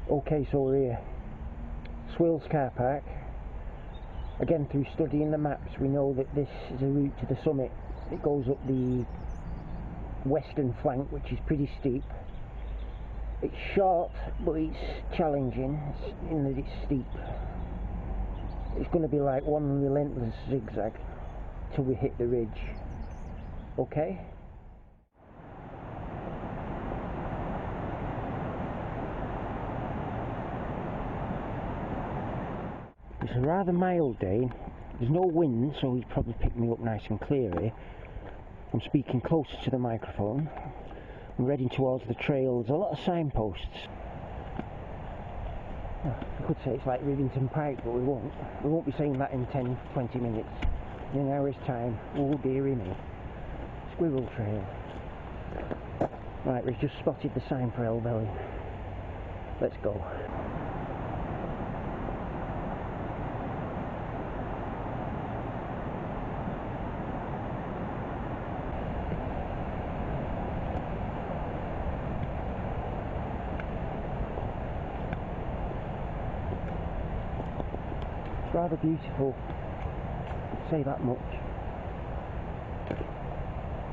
Okay, so we're here. Swills car park. Again, through studying the maps, we know that this is a route to the summit. It goes up the western flank, which is pretty steep. It's short, but it's challenging in that it's steep. It's going to be like one relentless zigzag till we hit the ridge. Okay? It's a rather mild day. There's no wind, so he's probably picked me up nice and clear here. I'm speaking closer to the microphone. I'm heading towards the trail. There's a lot of signposts. I could say it's like Rivington Pike, but we won't. We won't be saying that in 10-20 minutes. In an hour's time, oh dearie me. Squirrel trail. Right, we've just spotted the sign for Helvellyn. Let's go. It's rather beautiful, I'll say that much.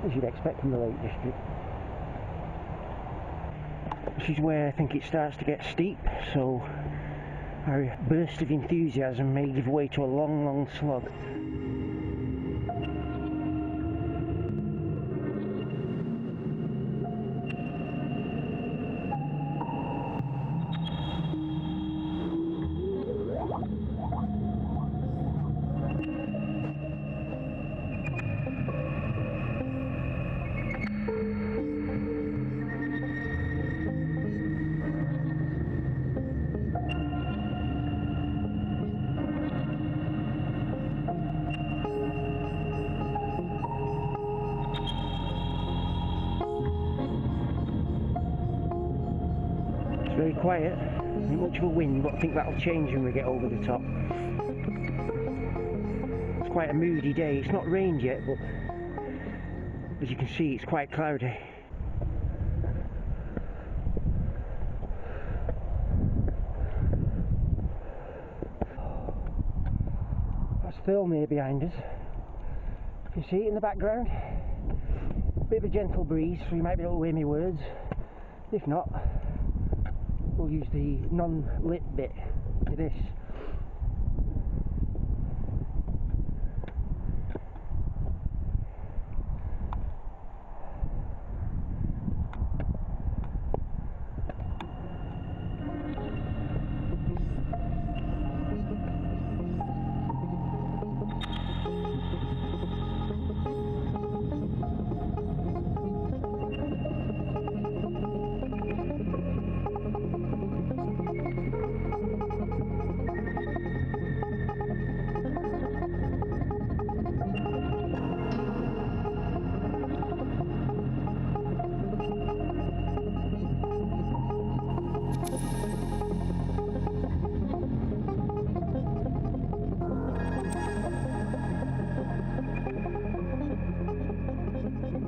As you'd expect from the Lake District. This is where I think it starts to get steep, so our burst of enthusiasm may give way to a long, long slog. It's very quiet, not much of a wind, but I think that'll change when we get over the top. It's quite a moody day. It's not rained yet, but as you can see, it's quite cloudy. That's Thirlmere behind us. You can see it in the background. Bit of a gentle breeze, so you might be able to hear me words. If not, we'll use the non-lit bit for this.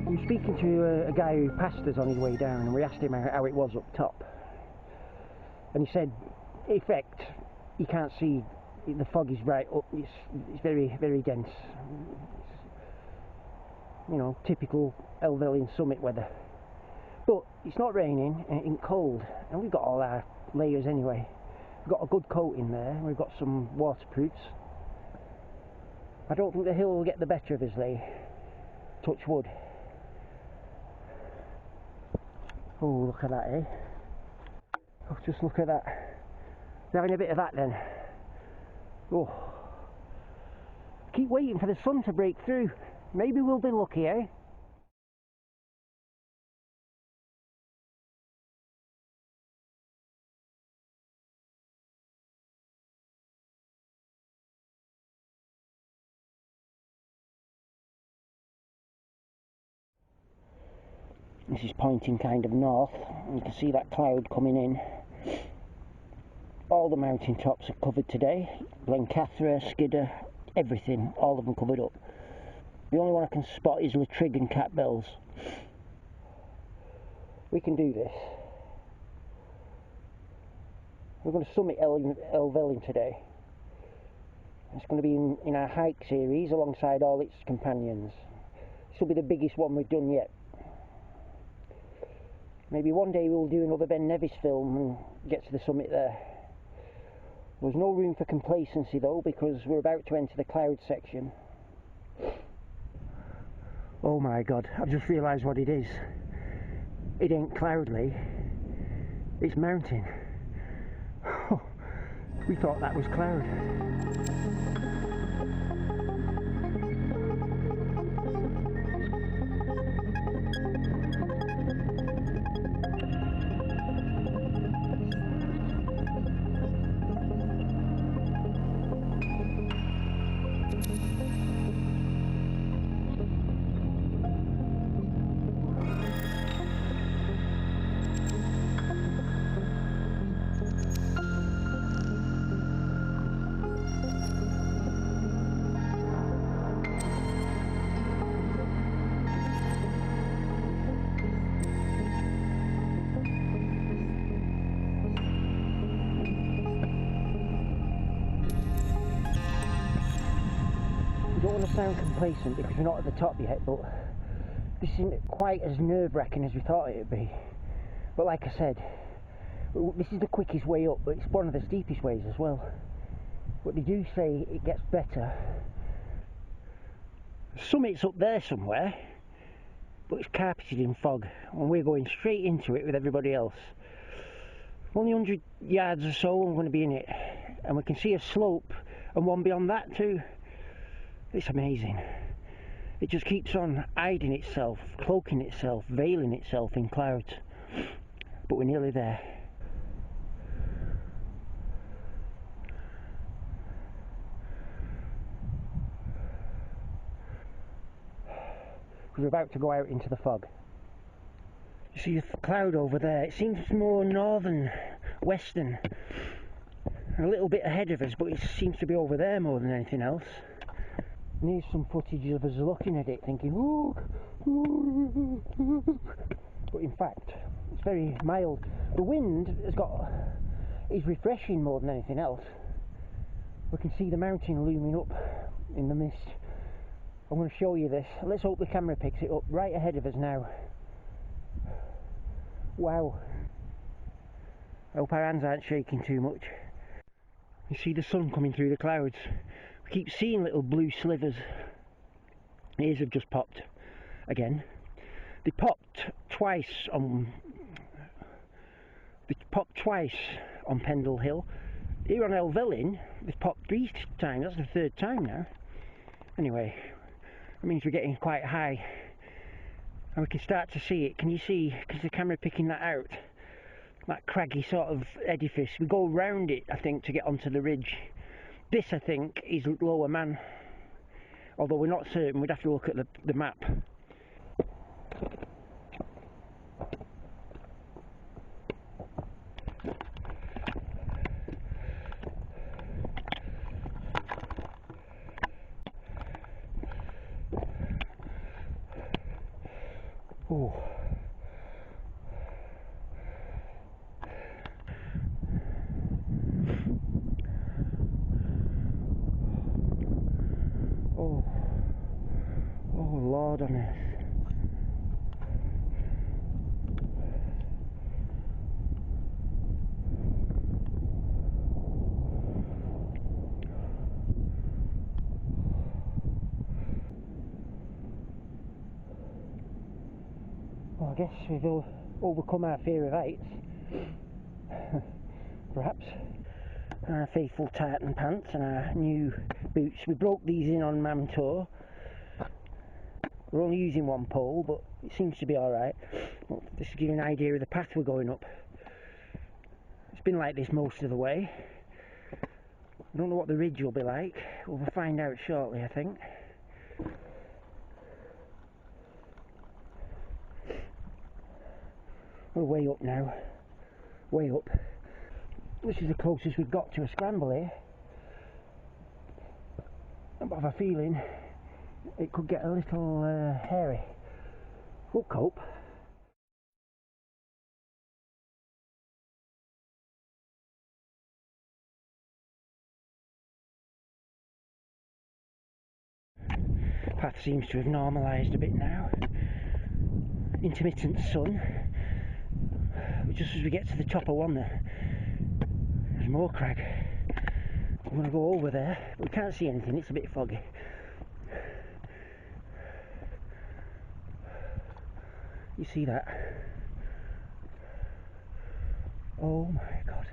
We were speaking to a guy who passed us on his way down, and we asked him how it was up top, and he said, in effect, you can't see, the fog is right up, it's very, very dense. You know, typical Helvellyn summit weather. But it's not raining and it ain't cold, and we've got all our layers anyway. We've got a good coat in there, we've got some waterproofs. I don't think the hill will get the better of us, touch wood. Oh, look at that, eh? Oh, just look at that. We're having a bit of that then. Oh. Keep waiting for the sun to break through. Maybe we'll be lucky, eh? This is pointing kind of north, and you can see that cloud coming in. All the mountain tops are covered today. Blencathra, Skidder, everything, all of them covered up. The only one I can spot is Latrigg and Catbells. We can do this. We're going to summit Helvellyn today. It's going to be in our hike series alongside all its companions. This will be the biggest one we've done yet. Maybe one day we'll do another Ben Nevis film and get to the summit there. There's no room for complacency though, because we're about to enter the cloud section. Oh my god, I've just realised what it is. It ain't cloudly, it's mountain. We thought that was cloud. I don't want to sound complacent because we're not at the top yet, but this isn't quite as nerve-wracking as we thought it would be. But like I said, this is the quickest way up, but it's one of the steepest ways as well. But they do say it gets better. The summit's up there somewhere, but it's carpeted in fog, and we're going straight into it with everybody else. Only 100 yards or so I'm going to be in it, and we can see a slope and one beyond that too. It's amazing. It just keeps on hiding itself, cloaking itself, veiling itself in clouds. But we're nearly there. We're about to go out into the fog. You see the cloud over there, it seems more northern, western. A little bit ahead of us, but it seems to be over there more than anything else. And here's some footage of us looking at it thinking, look, but in fact it's very mild. The wind is refreshing more than anything else. We can see the mountain looming up in the mist. I'm going to show you this. Let's hope the camera picks it up. Right ahead of us now. Wow. I hope our hands aren't shaking too much. You see the sun coming through the clouds. We keep seeing little blue slivers. Ears have just popped again. They popped twice on Pendle Hill. Here on Helvellyn, they've popped 3 times. That's the 3rd time now. Anyway, that means we're getting quite high, and we can start to see it. Can you see? Is the camera picking that out? That craggy sort of edifice. We go round it, I think, to get onto the ridge. This, I think, is Lower Man. Although we're not certain, we'd have to look at the map. Oh. Oh. Oh, Lord on earth. Well, I guess we've overcome our fear of heights. Perhaps. Our faithful tartan pants and our new boots. We broke these in on Mam Tour. We're only using one pole, but it seems to be alright. Well, this will give you an idea of the path we're going up. It's been like this most of the way. I don't know what the ridge will be like. We'll find out shortly, I think. We're way up now. Way up. This is the closest we've got to a scramble here. I have a feeling it could get a little hairy. We'll cope. Path seems to have normalised a bit now. Intermittent sun. But just as we get to the top of one there's more crag. I'm going to go over there, but we can't see anything, it's a bit foggy. You see that? Oh my god.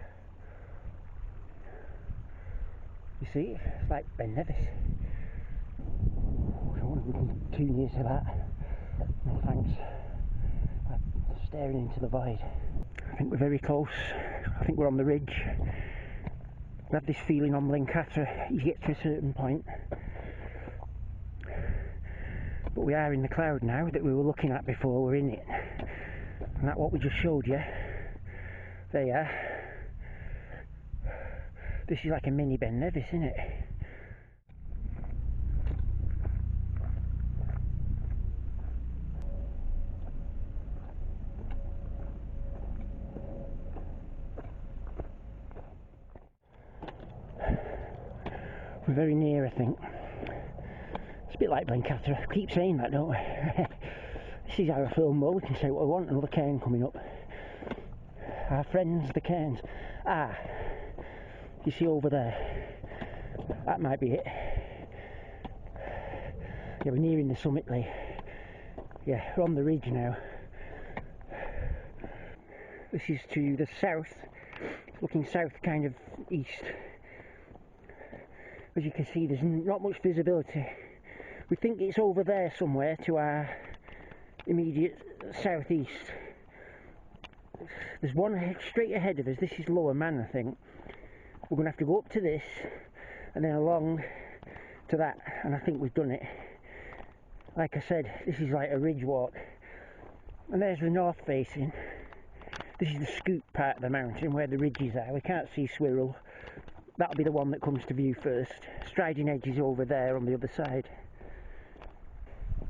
You see? It's like Ben Nevis. I don't want to come too near to that. No thanks. I'm staring into the void. I think we're very close. I think we're on the ridge. We have this feeling on Blencathra, you get to a certain point. But we are in the cloud now that we were looking at before we're in it. And that's what we just showed you. There you are. This is like a mini Ben Nevis, isn't it? We're very near, I think. It's a bit like Blencathra. I keep saying that, don't we? This is our film mode. We can say what we want. Another cairn coming up. Our friends, the cairns. Ah, you see over there? That might be it. Yeah, we're nearing the summit, Lee. Yeah, we're on the ridge now. This is to the south, looking south, kind of east. As you can see, there's not much visibility. We think it's over there somewhere to our immediate southeast. There's one straight ahead of us. This is Lower Man, I think. We're going to have to go up to this and then along to that, and I think we've done it. Like I said, this is like a ridge walk. And there's the north facing. This is the scoop part of the mountain where the ridges are. We can't see Swirl. That'll be the one that comes to view first. Striding Edge is over there on the other side.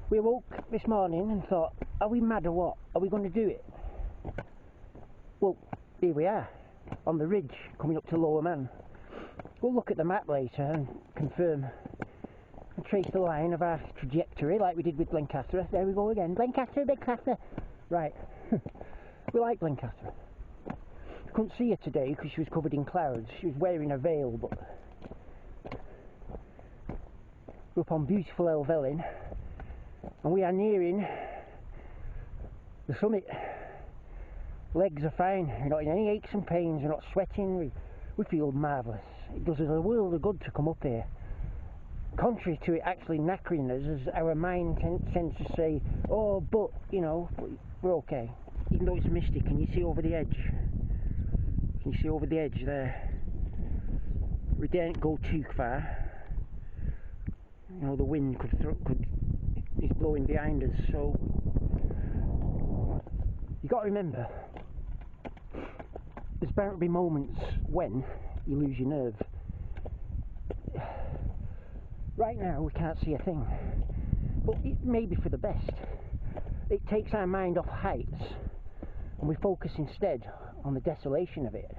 We awoke this morning and thought, are we mad or what? Are we going to do it? Well, here we are, on the ridge, coming up to Lower Man. We'll look at the map later and confirm and trace the line of our trajectory like we did with Blencathra. There we go again. Blencathra, Blencathra. Right. We like Blencathra. Couldn't see her today because she was covered in clouds. She was wearing a veil, but we're up on beautiful Helvellyn and we are nearing the summit. Legs are fine, we're not in any aches and pains, we're not sweating, we feel marvellous. It does us a world of good to come up here. Contrary to it actually knackering us, as our mind tends to say, oh, but, you know, we're okay. Even though it's misty, can you see over the edge? Can you see over the edge there? We daren't go too far. You know, the wind is blowing behind us, so you got to remember, there's bound to be moments when you lose your nerve. Right now we can't see a thing, but it may be for the best. It takes our mind off heights and we focus instead on the desolation of it.